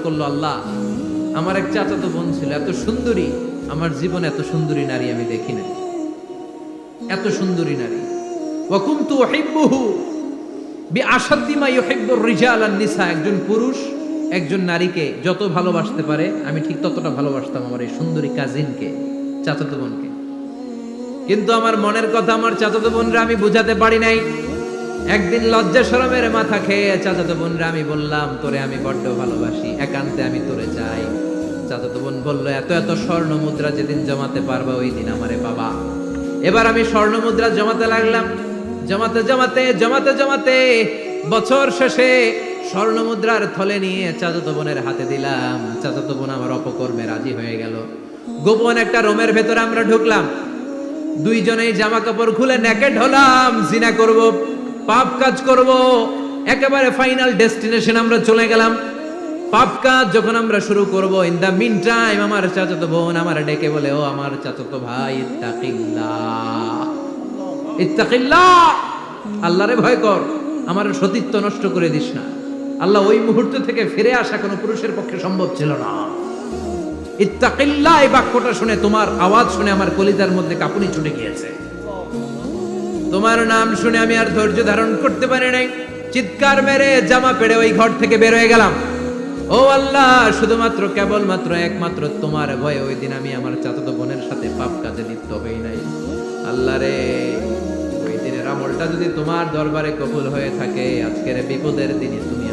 করলো, আল্লাহ আমার এক চাচাতো বোন ছিল এত সুন্দরী, আমার জীবনে এত সুন্দরী নারী আমি দেখি না, এত সুন্দরী নারী। ওয়া কুনতু উহিব্বুহু বিআশাদ্দি মা ইউহিব্বুর রিজাল আন নিসা, একজন পুরুষ একজন নারীকে যত ভালোবাসতে পারে আমি ঠিক ততটা ভালোবাসতাম আমার এই সুন্দরী কাজিনকে, চাচাতো বোনকে। কিন্তু আমার মনের কথা আমার চাচাতো বোনরা আমি বুঝাতে পারি নাই। একদিন লজ্জা শরমের মাথা খেয়ে চাচাতো বোনরা আমি বললাম, তোরে আমি বড্ড ভালোবাসি, একান্তে আমি তোরে চাই। চাচাতো বোন বলল, এত এত স্বর্ণ মুদ্রা যেদিন জমাতে পারবা ওই দিন আমারে বাবা। এবার আমি স্বর্ণ মুদ্রা জমাতে লাগলাম, জমাতে জমাতে জমাতে জমাতে বছর শেষে স্বর্ণ মুদ্রার থলে নিয়ে চাচাতো বোনের হাতে দিলাম। চাচাতো বোন আমার অপকর্মে রাজি হয়ে গেল। গোপন একটা রুমের ভেতরে আমরা ঢুকলাম, দুইজনেই জামা কাপড় খুলে নেকেড হলাম, জিনা করব, পাপ কাজ করব। একেবারে ফাইনাল ডেস্টিনেশন আমরা চলে গেলাম। পাপ কাজ যখন আমরা শুরু করব, ইন দা মিন টাইম আমার চাচাতো বোন আমার ডেকে বলে, ও আমার চাচাতো ভাই, ইত্তাকিল্লাহ, ইত্তাকিল্লাহ, আল্লাহরে ভয় কর, আমার সতীত্ব নষ্ট করে দিস না। আল্লাহ ওই মুহূর্ত থেকে ফিরে আসা কোনো পুরুষের পক্ষে সম্ভব ছিল না। ইত্তাকিল্লাহ এই বাক্যটা শুনে, তোমার আওয়াজ শুনে আমার কলিজার মধ্যে কাঁপুনি ছুটে গিয়েছে। তোমার নাম শুনে আমি আর ধৈর্য ধারণ করতে পারি নাই, চিৎকার মেরে জামা পেড়ে ওই ঘর থেকে বের হয়ে গেলাম। ও আল্লাহ, শুধুমাত্র কেবলমাত্র একমাত্র তোমার ভয়ে ওই দিন আমি আমার চাচাতো বোনের সাথে পাপ কাজে লিপ্ত হই নাই। আল্লাহ রে, ওই দিনের আমলটা যদি তোমার দরবারে কবুল হয়ে থাকে, আজকের বিপদের দিনে তুমি